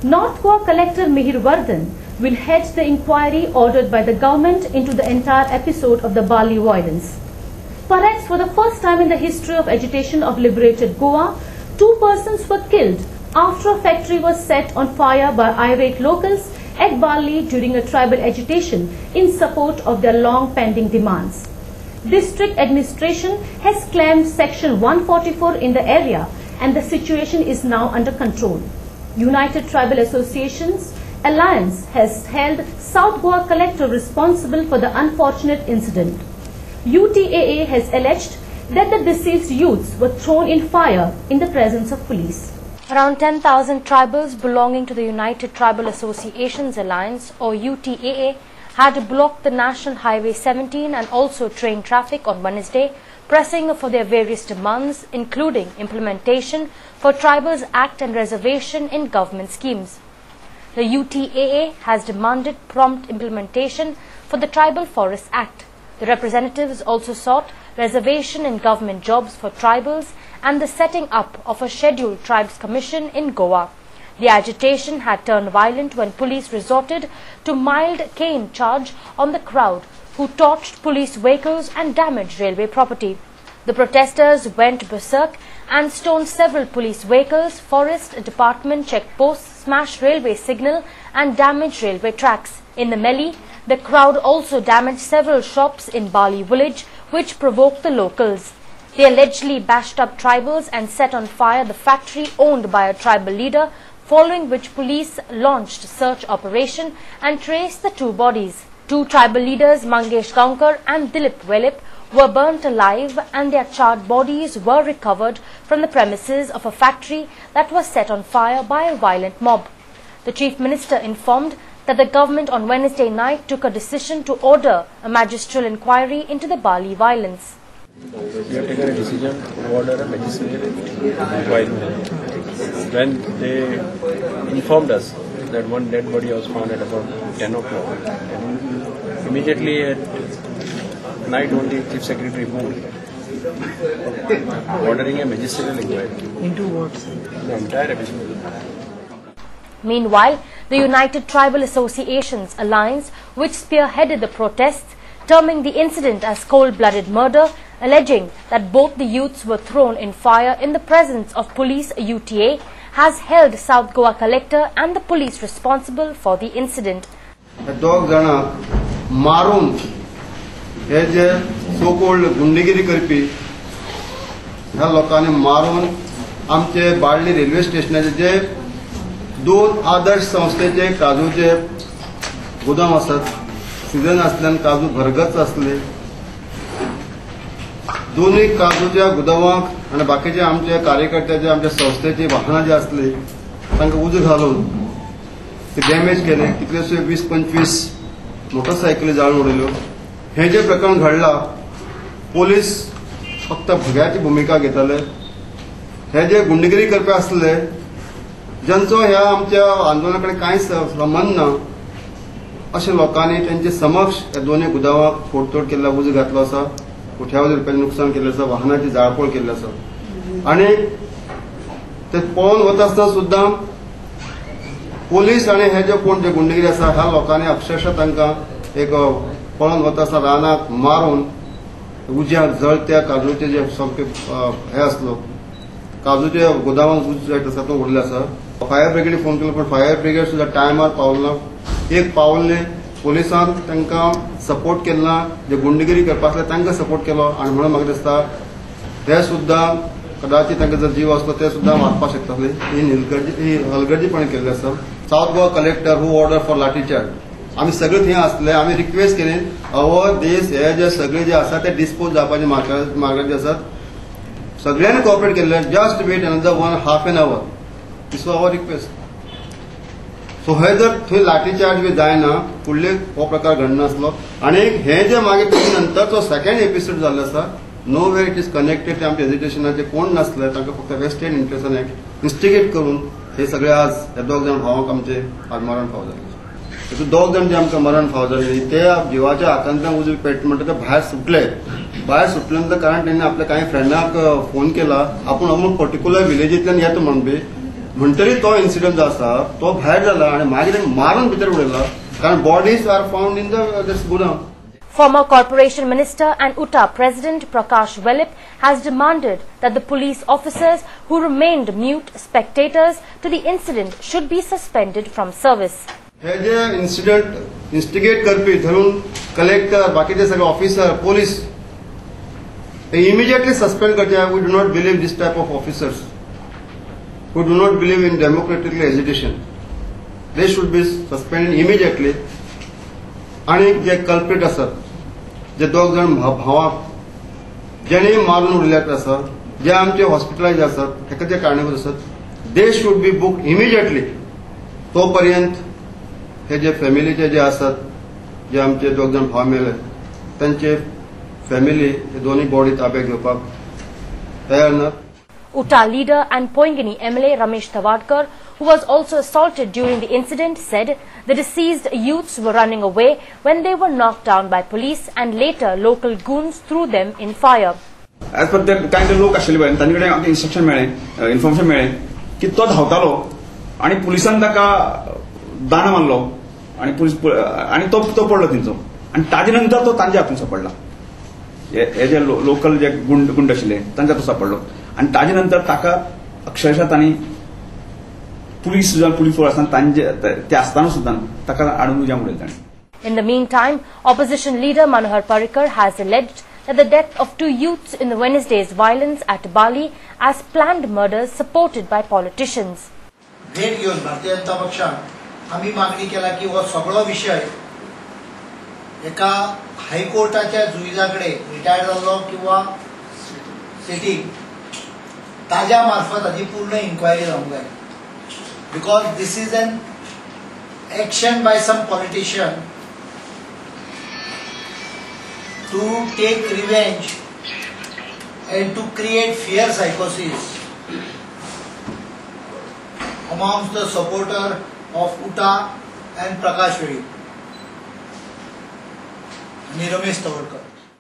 North Goa Collector Mihir Vardhan will head the inquiry ordered by the government into the entire episode of the Bali violence. Perhaps for the first time in the history of agitation of liberated Goa, 2 persons were killed after a factory was set on fire by irate locals at Bali during a tribal agitation in support of their long pending demands. District administration has claimed Section 144 in the area and the situation is now under control. United Tribal Associations Alliance has held South Goa Collector responsible for the unfortunate incident. UTAA has alleged that the deceased youths were thrown in fire in the presence of police. Around 10,000 tribals belonging to the United Tribal Associations Alliance or UTAA had blocked the National Highway 17 and also train traffic on Wednesday, pressing for their various demands, including implementation for Tribals Act and reservation in government schemes. The UTAA has demanded prompt implementation for the Tribal Forest Act. The representatives also sought reservation in government jobs for tribals and the setting up of a Scheduled Tribes Commission in Goa. The agitation had turned violent when police resorted to mild cane charge on the crowd, who torched police vehicles and damaged railway property. The protesters went berserk and stoned several police vehicles, forest department checkposts, smashed railway signal and damaged railway tracks. In the melee, the crowd also damaged several shops in Bali village, which provoked the locals. They allegedly bashed up tribals and set on fire the factory owned by a tribal leader, following which police launched a search operation and traced the 2 bodies. 2 tribal leaders, Mangesh Kaunkar and Dilip Velip, were burnt alive and their charred bodies were recovered from the premises of a factory that was set on fire by a violent mob. The Chief Minister informed that the government on Wednesday night took a decision to order a magisterial inquiry into the Bali violence. We have taken a decision to order a magisterial inquiry. When they informed us that one dead body was found at about 10 o'clock, and immediately at night only Chief Secretary moved, ordering a magisterial inquiry. Into what? The entire episode. Meanwhile, the United Tribal Associations Alliance, which spearheaded the protests, terming the incident as cold-blooded murder, alleging that both the youths were thrown in fire in the presence of police, UTA, has held South Goa Collector and the police responsible for the incident. दोग जाणां मारून हे जे so called गुंडेगिरी करपी ह्या लोकांनी मारून आमचे Balli railway स्टेशनाचे जे 2 आदर्श संस्थेचे काजूचे गोदाम आसात, season आसल्यान काजू भरगच आसले, दोन्ही काजूच्या गोदामाक आणि बाकीचे आमचे कार्यकर्त्याचे आमच्या संस्थेची वाहनां जे आसली तांकां उज घालून ते डॅमेज केले. कितलेशे 20-25 मोटरसायकली जाळून उडयल्यो. हे जे प्रकरण घडला, पोलीस फक्त भुग्याची भूमिका घेताले. हे जे गुंडगिरी करपी आसले, ज्यांचो ह्या आमच्या आंदोलनाकडे कांयच संबंध ना, अशा लोकांनी त्यांचे समक्ष या दोन्ही गोदामाक फोडतोड केला, उज घातलो आसा, कोट्यावधी रुपयांचे नुकसान केले आसा, वाहनाची जाळपोळ केली आसा. आणि ते पळोवन वता आसतना सुद्दां पोलीस आणि हे जे कोण जे गुंडगिरी आसा ह्या लोकांनी अक्षरशः तांकां एक पळोवन वता आसतना रानाक मारून उज्याक जळत्या काजूचे जे सामके हे आसलो, काजूचे गोदामाक उज जायत आसा तो उडले आसा. फायर ब्रिगेडी फोन केलो, पण फायर ब्रिगेड सुद्दां टायमार पावलो ना. एक पावले पोलिसान तांकां सपोर्ट केलो ना, जे गुंडगिरी करपा आसले तांकां सपोर्ट केलो. आणि म्हणून म्हाका दिसता हे सुद्दां कदाचित तांकां जर जीव आसलो ते सुद्दां मारपाक शकताले. ही हलगर्जीपणां केल्ली आसा. South Goa collector who order for lathi charge, आमी सगळे थंय आसले. आमी रिक्वेस्ट केली अवर दीस हे जे सगळे जे आसा ते डिस्पोज जावपाचे मार्गार जे आसात सगळ्यांनी कॉपरेट केल्ले. Just wait another 1.5 an hour. This was our request. So हे जर थंय लाठीचार्ज बी जायना फुडले हो प्रकार घडनासलो. आणि हे जे मागीर तेजे नंतरचो सेकंड एपिसोड जाल्लो आसा, no where it is connected ते आमच्या एज्युकेशनाचे कोण नासले, तांकां फक्त वेस्टेड इंटरेस्टान इन्स्टिगेट करून हे सगळे आज हे 2 जाण भावांक आमचे आज मरण फाव जाले. तातूंत 2 जाण जे आमकां मरण फाव जाले ते जिवाच्या आतंकान उजवी पेट म्हणटा ते भायर सुटले. भायर सुटले कारण त्यांनी आपल्या काही फ्रेंडाक फोन केला, आपण अमूक पर्टिक्युलर विलेजींतल्यान येता म्हणून बी. म्हणटरी तो इन्सिडंट जो आसा तो भायर जाला आनी मागीर मारून भितर उडयला कारण bodies are found in the गुदाम. Former Corporation Minister and UTA President Prakash Velip has demanded that the police officers who remained mute spectators to the incident should be suspended from service. हे जे incident instigate करपी धरून collector बाकीचे सगळे officer police immediately suspend करचे. We do not believe this type of officers who do not believe in democratic agitation. They should be suspended immediately. आणि जे culprit असतात जे दोग जण भावाक जेणे मारून उडल्यात आसात जे आमचे हॉस्पिटलाइज आसात हेका जे कारणीभूत आसात they should be book immediately. तोपर्यंत हे जे फॅमिलीचे जे आसात जे आमचे दोग जण भाव मेले त्यांचे फॅमिली हे दोन्ही बॉडी ताब्यात घेवपाक तयार ना. UTA leader and Poingani MLA Ramesh Tawadkar, who was also assaulted during the incident, said the deceased youths were running away when they were knocked down by police and later local goons threw them in fire. As per the kind of लोक आशिल्ले पळय तांचे कडेन आमकां information मेळ्ळें की तो धांवतालो आनी पुलिसान ताका दांड मारलो आनी पुलीस आनी तो पडलो थंयचो आनी ताजे नंतर तो तांच्या हातून सापडला. हे जे लोकल जे गुंड आशिल्ले तांच्या हातून सापडलो आणि ताजे नंतर ताका अक्षरशः तांणी पुलीस फोर्स आसतना ते आसतना सुद्दां ताका हाडून उज्यान उडयलें तांणी. In the meantime, opposition leader Manohar Parrikar has alleged that the death of two youths in the Wednesday's violence at Bali as planned murders supported by politicians. भेट घेऊन भारतीय जनता पक्षान आम्ही मागणी केला की हो सगळो विषय एका हायकोर्टाच्या जुईजाकडे रिटायर्ड जाल्लो किंवा सिटींग ताज्या मार्फत हाजी पूर्ण इन्क्वायरी जावंक जाय. Because this is an action by some politician to take revenge and to create fear psychosis amongst the supporter of UTA and Prakash Velip and Ramesh Tawadkar.